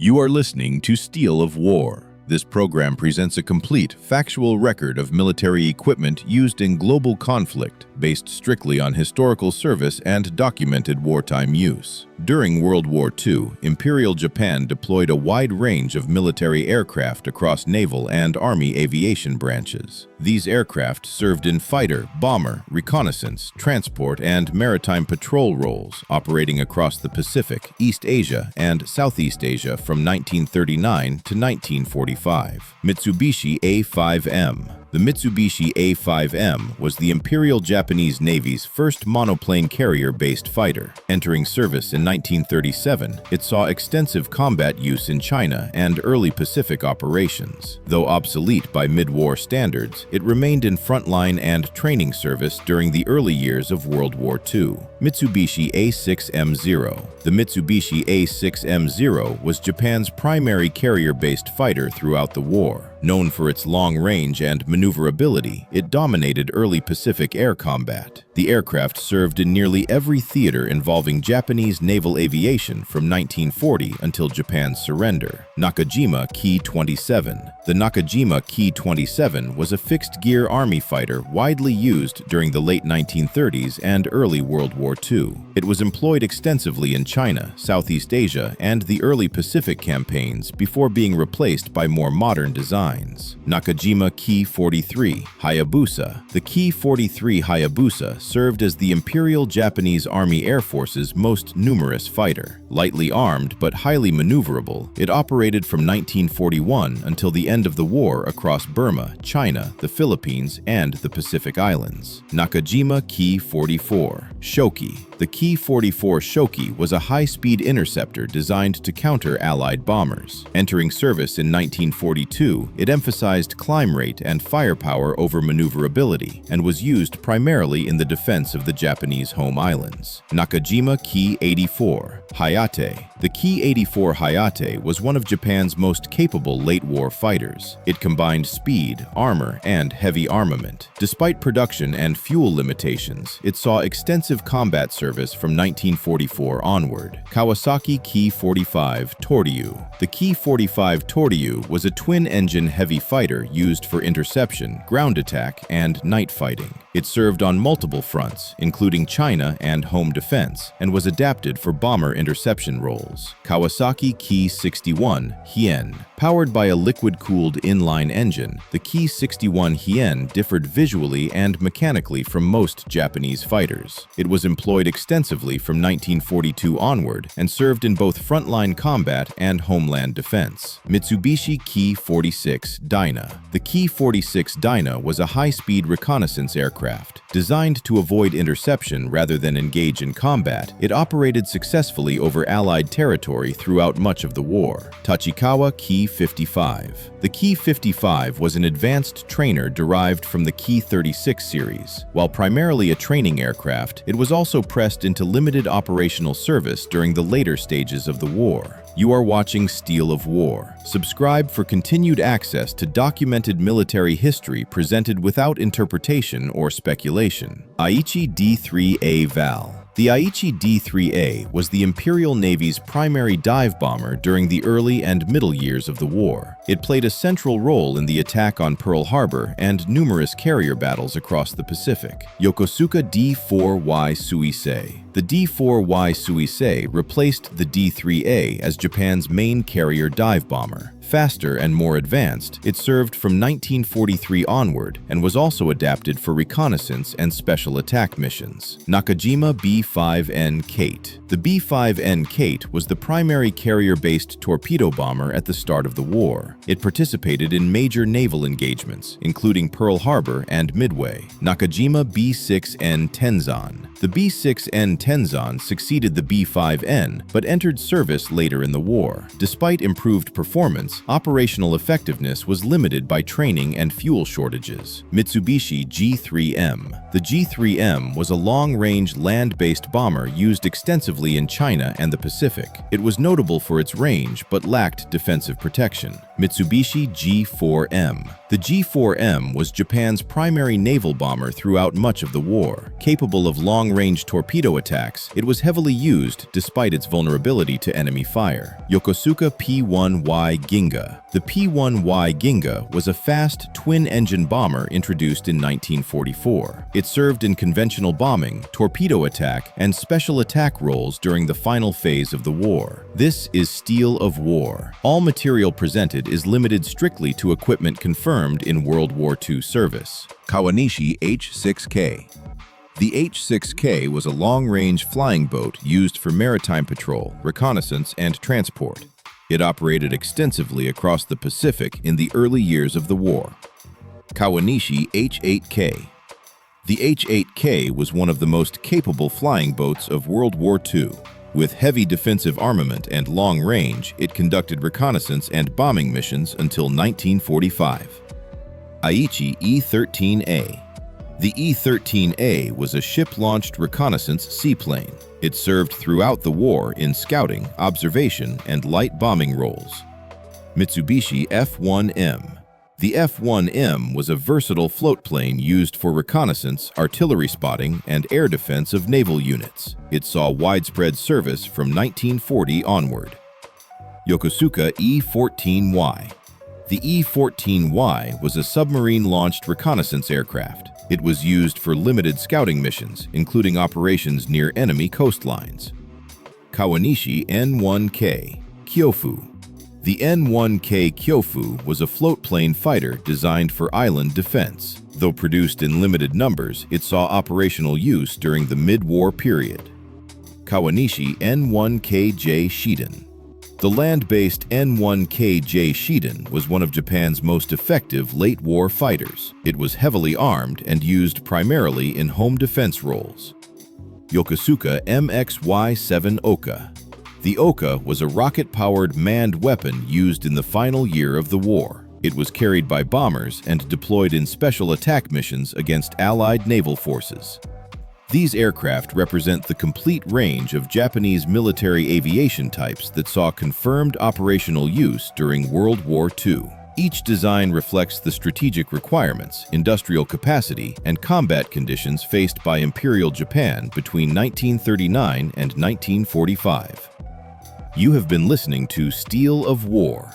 You are listening to Steel of War. This program presents a complete, factual record of military equipment used in global conflict, based strictly on historical service and documented wartime use. During World War II, Imperial Japan deployed a wide range of military aircraft across naval and army aviation branches. These aircraft served in fighter, bomber, reconnaissance, transport, and maritime patrol roles, operating across the Pacific, East Asia, and Southeast Asia from 1939 to 1945. Mitsubishi A-5M. The Mitsubishi A-5M was the Imperial Japanese Navy's first monoplane carrier-based fighter. Entering service in 1937, it saw extensive combat use in China and early Pacific operations. Though obsolete by mid-war standards, it remained in frontline and training service during the early years of World War II. Mitsubishi A-6M Zero. The Mitsubishi A-6M Zero was Japan's primary carrier-based fighter throughout the war. Known for its long range and maneuverability, it dominated early Pacific air combat. The aircraft served in nearly every theater involving Japanese naval aviation from 1940 until Japan's surrender. Nakajima Ki-47. The Nakajima Ki-47 was a fixed-gear army fighter widely used during the late 1930s and early World War II. It was employed extensively in China, Southeast Asia, and the early Pacific campaigns before being replaced by more modern designs. Nakajima Ki-43 Hayabusa. The Ki-43 Hayabusa served as the Imperial Japanese Army Air Force's most numerous fighter. Lightly armed but highly maneuverable, it operated from 1941 until the end of the war across Burma, China, the Philippines, and the Pacific Islands. Nakajima Ki-44 Shoki. The Ki-44 Shoki was a high-speed interceptor designed to counter Allied bombers. Entering service in 1942, it emphasized climb rate and firepower over maneuverability and was used primarily in the defense of the Japanese home islands. Nakajima Ki-84 Hayate. The Ki-84 Hayate was one of Japan's most capable late-war fighters. It combined speed, armor, and heavy armament. Despite production and fuel limitations, it saw extensive combat service from 1944 onward. Kawasaki Ki-45 Toryu. The Ki-45 Toryu was a twin-engine heavy fighter used for interception, ground attack, and night fighting. It served on multiple fronts, including China and home defense, and was adapted for bomber interception roles. Kawasaki Ki-61 Hien. Powered by a liquid-cooled inline engine, the Ki-61 Hien differed visually and mechanically from most Japanese fighters. It was employed extensively from 1942 onward and served in both frontline combat and homeland defense. Mitsubishi Ki-46 Dinah. The Ki-46 Dinah was a high-speed reconnaissance aircraft. Designed to avoid interception rather than engage in combat, it operated successfully over Allied territory throughout much of the war. Tachikawa Ki-55. The Ki-55 was an advanced trainer derived from the Ki-36 series. While primarily a training aircraft, it was also pressed into limited operational service during the later stages of the war. You are watching Steel of War. Subscribe for continued access to documented military history presented without interpretation or speculation. Aichi D-3A Val. The Aichi D-3A was the Imperial Navy's primary dive bomber during the early and middle years of the war. It played a central role in the attack on Pearl Harbor and numerous carrier battles across the Pacific. Yokosuka D-4Y Suisei. The D-4Y Suisei replaced the D-3A as Japan's main carrier dive bomber. Faster and more advanced, it served from 1943 onward and was also adapted for reconnaissance and special attack missions. Nakajima B-5N Kate. The B-5N Kate was the primary carrier-based torpedo bomber at the start of the war. It participated in major naval engagements, including Pearl Harbor and Midway. Nakajima B-6N Tenzan. The B-6N Tenzan succeeded the B-5N, but entered service later in the war. Despite improved performance, operational effectiveness was limited by training and fuel shortages. Mitsubishi G-3M. The G-3M was a long-range land-based bomber used extensively in China and the Pacific. It was notable for its range but lacked defensive protection. Mitsubishi G4M. The G4M was Japan's primary naval bomber throughout much of the war. Capable of long-range torpedo attacks, it was heavily used despite its vulnerability to enemy fire. Yokosuka P-1Y Ginga. The P-1Y Ginga was a fast, twin-engine bomber introduced in 1944. It served in conventional bombing, torpedo attack, and special attack roles during the final phase of the war. This is steel of war. All material presented is limited strictly to equipment confirmed in World War II service. Kawanishi H-6K. The H-6K was a long-range flying boat used for maritime patrol, reconnaissance, and transport. It operated extensively across the Pacific in the early years of the war. Kawanishi H-8K. The H-8K was one of the most capable flying boats of World War II. With heavy defensive armament and long range, it conducted reconnaissance and bombing missions until 1945. Aichi E-13A. The E-13A was a ship-launched reconnaissance seaplane. It served throughout the war in scouting, observation, and light bombing roles. Mitsubishi F-1M. The F-1M was a versatile float plane used for reconnaissance, artillery spotting, and air defense of naval units. It saw widespread service from 1940 onward. Yokosuka E-14Y. The E-14Y was a submarine-launched reconnaissance aircraft. It was used for limited scouting missions, including operations near enemy coastlines. Kawanishi N-1K. Kyofu. The N-1K Kyofu was a float-plane fighter designed for island defense. Though produced in limited numbers, it saw operational use during the mid-war period. Kawanishi N-1KJ Shiden. The land-based N-1KJ Shiden was one of Japan's most effective late-war fighters. It was heavily armed and used primarily in home defense roles. Yokosuka MXY-7 Oka. The Oka was a rocket-powered manned weapon used in the final year of the war. It was carried by bombers and deployed in special attack missions against Allied naval forces. These aircraft represent the complete range of Japanese military aviation types that saw confirmed operational use during World War II. Each design reflects the strategic requirements, industrial capacity, and combat conditions faced by Imperial Japan between 1939 and 1945. You have been listening to Steel of War,